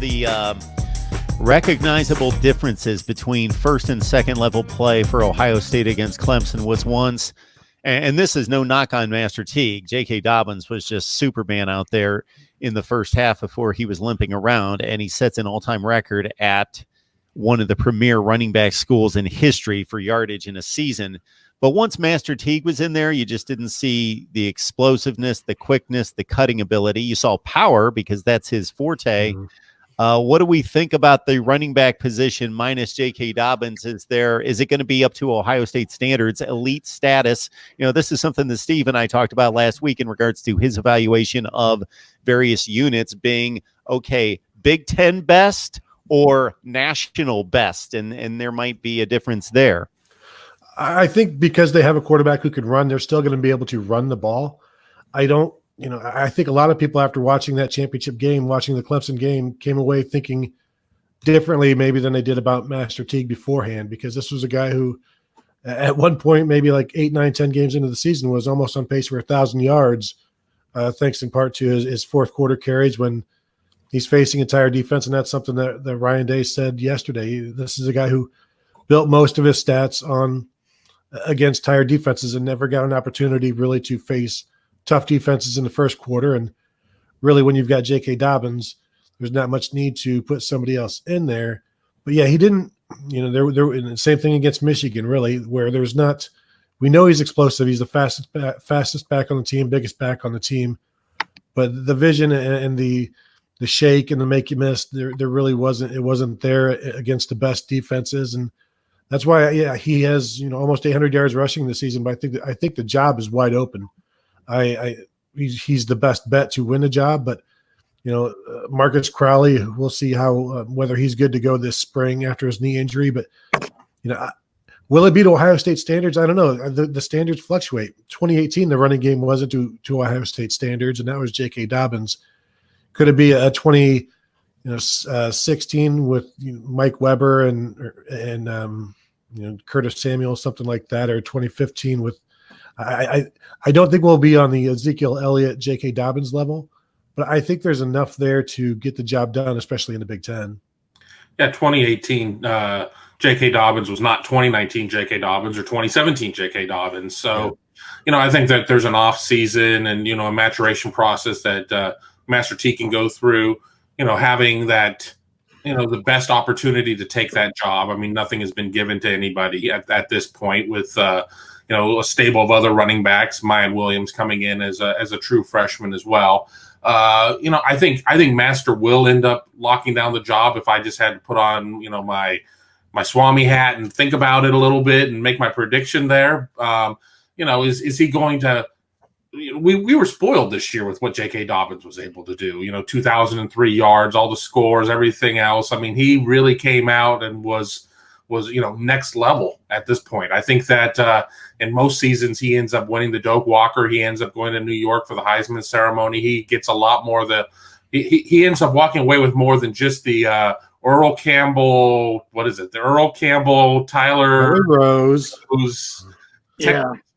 the recognizable differences between first and second level play for Ohio State against Clemson was once, and this is no knock on Master Teague. J.K. Dobbins was just Superman out there in the first half before he was limping around, and he sets an all-time record at one of the premier running back schools in history for yardage in a season. But once Master Teague was in there, you just didn't see the explosiveness, the quickness, the cutting ability. You saw power because that's his forte. Mm-hmm. What do we think about the running back position minus J.K. Dobbins? Is it going to be up to Ohio State standards, elite status? This is something that Steve and I talked about last week in regards to his evaluation of various units being, okay, Big Ten best or national best, and there might be a difference there. I think because they have a quarterback who can run, they're still going to be able to run the ball. I think a lot of people after watching that championship game, watching the Clemson game, came away thinking differently maybe than they did about Master Teague beforehand, because this was a guy who at one point, maybe like 8, 9, 10 games into the season, was almost on pace for 1,000 yards, thanks in part to his fourth quarter carries when he's facing entire defense. And that's something that Ryan Day said yesterday. This is a guy who built most of his stats against tired defenses and never got an opportunity really to face tough defenses in the first quarter. And really, when you've got J.K. Dobbins, there's not much need to put somebody else in there. But yeah, he didn't, there the same thing against Michigan, really, where there's not, we know he's explosive. He's the fastest back on the team, biggest back on the team. But the vision and the shake and the make you miss, there really wasn't there against the best defenses. And that's why, he has, almost 800 yards rushing this season. But I think the job is wide open. He's the best bet to win the job. But Marcus Crowley, we'll see how whether he's good to go this spring after his knee injury. But will it be to Ohio State standards? I don't know. The standards fluctuate. 2018, the running game wasn't to Ohio State standards, and that was J.K. Dobbins. Could it be a 2016 with Mike Weber and Curtis Samuel, something like that, or 2015 with I don't think we'll be on the Ezekiel Elliott, J.K. Dobbins level, but I think there's enough there to get the job done, especially in the Big Ten. Yeah, 2018 J.K. Dobbins was not 2019 J.K. Dobbins or 2017 J.K. Dobbins. So, I think that there's an off season and a maturation process that Master Teague can go through. Having that, the best opportunity to take that job. I mean, nothing has been given to anybody at this point with, a stable of other running backs, Mayan Williams coming in as a true freshman as well. I think Master will end up locking down the job if I just had to put on, my Swami hat and think about it a little bit and make my prediction there. Is he going to? We were spoiled this year with what J.K. Dobbins was able to do. 2,003 yards, all the scores, everything else. I mean, he really came out and was next level at this point. I think that in most seasons he ends up winning the Doak Walker. He ends up going to New York for the Heisman ceremony. He gets a lot more he ends up walking away with more than just the Earl Campbell. What is it? The Earl Campbell, Tyler Rose, who's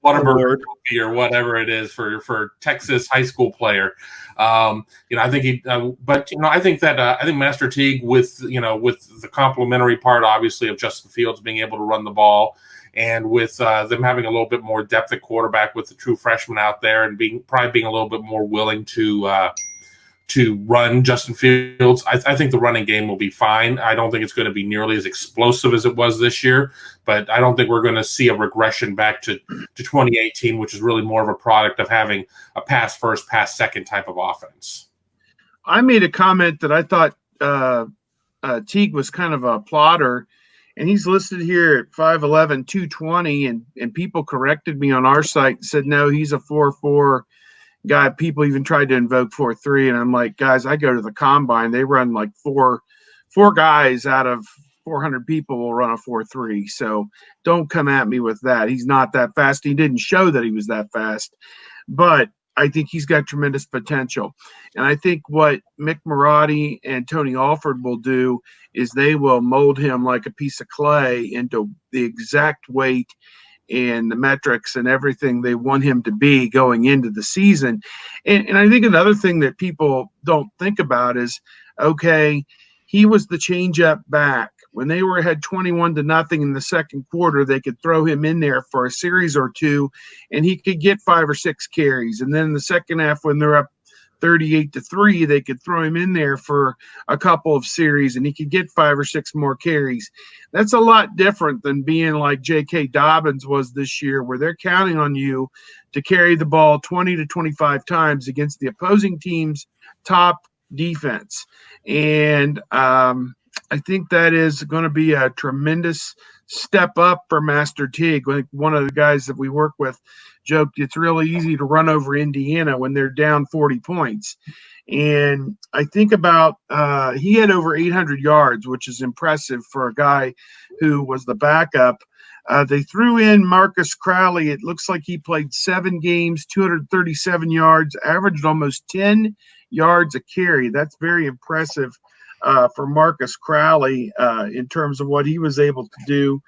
Whataburger or whatever it is for Texas high school player. I think I think Master Teague with the complementary part, obviously, of Justin Fields being able to run the ball, and with them having a little bit more depth at quarterback with the true freshman out there, and being a little bit more willing to run Justin Fields, I think the running game will be fine. I don't think it's going to be nearly as explosive as it was this year, but I don't think we're going to see a regression back to 2018, which is really more of a product of having a pass first, pass second type of offense. I made a comment that I thought Teague was kind of a plotter, and he's listed here at 5'11", 220, and people corrected me on our site and said, no, he's a 4'4" guy. People even tried to invoke 4'3", and I'm like, guys, I go to the combine. They run like four guys out of 400 people will run a 4'3". So don't come at me with that. He's not that fast. He didn't show that he was that fast, but I think he's got tremendous potential. And I think what Mick Marotti and Tony Alford will do is they will mold him like a piece of clay into the exact weight and the metrics and everything they want him to be going into the season. And I think another thing that people don't think about is, okay, he was the change-up back. When they were ahead 21-0 in the second quarter, they could throw him in there for a series or two, and he could get 5 or 6 carries. And then in the second half, when they're up 38-3, they could throw him in there for a couple of series, and he could get 5 or 6 more carries. That's a lot different than being like J.K. Dobbins was this year, where they're counting on you to carry the ball 20 to 25 times against the opposing team's top defense. And I think that is going to be a tremendous step up for Master Teague. Like one of the guys that we work with joked, it's really easy to run over Indiana when they're down 40 points. And I think about he had over 800 yards, which is impressive for a guy who was the backup. They threw in Marcus Crowley. It looks like he played 7 games, 237 yards, averaged almost 10 yards a carry. That's very impressive for Marcus Crowley in terms of what he was able to do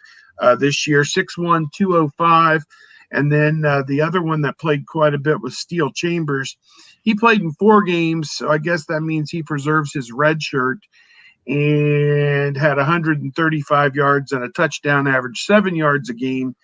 this year. 6'1", 205. And then the other one that played quite a bit was Steel Chambers. He played in 4 games, so I guess that means he preserves his red shirt, and had 135 yards and a touchdown, average 7 yards a game,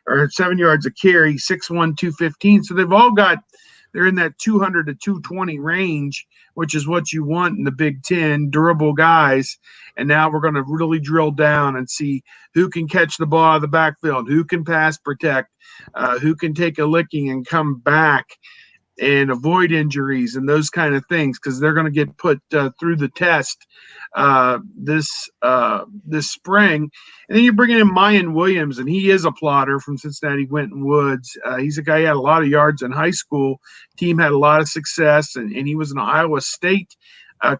or 7 yards a carry, 6'1", 215. So they've all got – they're in that 200 to 220 range, which is what you want in the Big Ten, durable guys. And now we're going to really drill down and see who can catch the ball out of the backfield, who can pass protect, who can take a licking and come back and avoid injuries and those kind of things, because they're going to get put through the test this spring. And then you're bringing in Mayan Williams, and he is a plotter from Cincinnati Winton Woods. He's a guy who had a lot of yards in high school. Team had a lot of success, and he was an Iowa State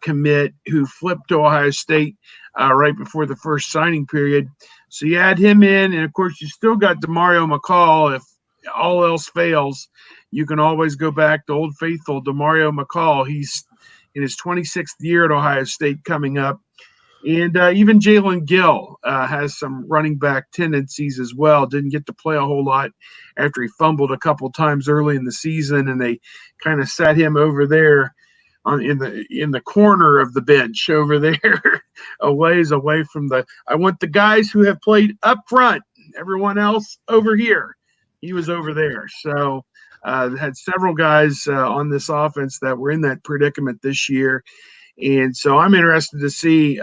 commit who flipped to Ohio State right before the first signing period. So you add him in, and of course you still got Demario McCall. If all else fails, you can always go back to Old Faithful Demario McCall. He's in his 26th year at Ohio State coming up. And even Jalen Gill has some running back tendencies as well. Didn't get to play a whole lot after he fumbled a couple times early in the season, and they kind of sat him over there in the corner of the bench over there, a ways away from the – I want the guys who have played up front, everyone else over here. He was over there. So had several guys on this offense that were in that predicament this year. And so I'm interested to see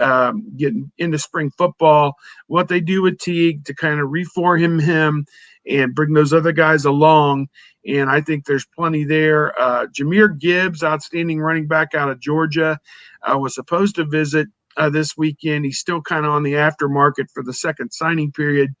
getting into spring football, what they do with Teague to kind of reform him and bring those other guys along. And I think there's plenty there. Jameer Gibbs, outstanding running back out of Georgia, was supposed to visit this weekend. He's still kind of on the aftermarket for the second signing period,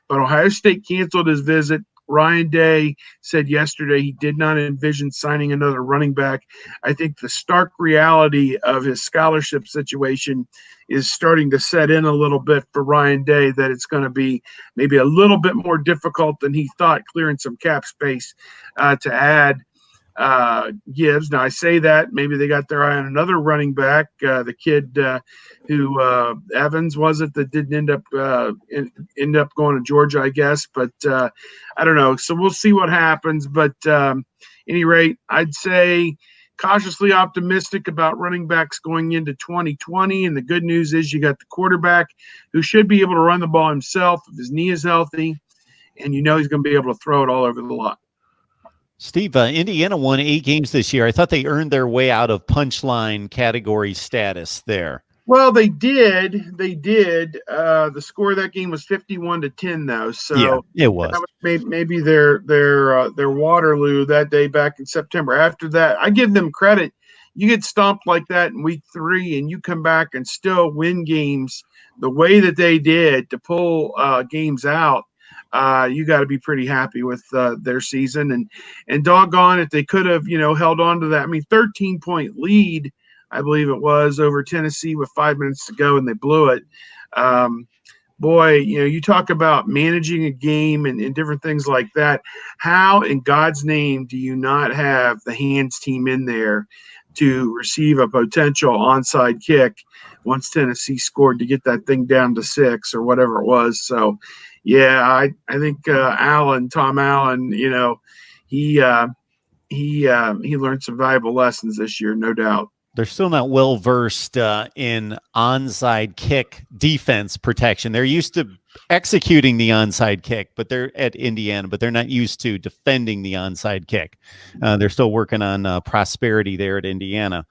but Ohio State canceled his visit. Ryan Day said yesterday he did not envision signing another running back. I think the stark reality of his scholarship situation is starting to set in a little bit for Ryan Day, that it's going to be maybe a little bit more difficult than he thought, clearing some cap space to add Gibbs. Now I say that maybe they got their eye on another running back, the kid who Evans was it that didn't end up going to Georgia, I guess. But I don't know. So we'll see what happens. But any rate, I'd say cautiously optimistic about running backs going into 2020. And the good news is you got the quarterback who should be able to run the ball himself if his knee is healthy, and you know he's going to be able to throw it all over the lot. Steve, Indiana won 8 games this year. I thought they earned their way out of punchline category status there. Well, they did. They did. The score of that game was 51-10, though. So yeah, it was. That was maybe their Waterloo that day back in September. After that, I give them credit. You get stomped like that in week 3, and you come back and still win games the way that they did to pull games out. You got to be pretty happy with their season, and doggone it, they could have held on to that. I mean, 13-point lead, I believe it was, over Tennessee with 5 minutes to go, and they blew it. Boy, you talk about managing a game and different things like that. How in God's name do you not have the hands team in there to receive a potential onside kick once Tennessee scored to get that thing down to 6 or whatever it was? So, yeah, I think Tom Allen, he learned some valuable lessons this year, no doubt. They're still not well versed in onside kick defense protection. They're used to executing the onside kick, but they're at Indiana, but they're not used to defending the onside kick. They're still working on prosperity there at Indiana.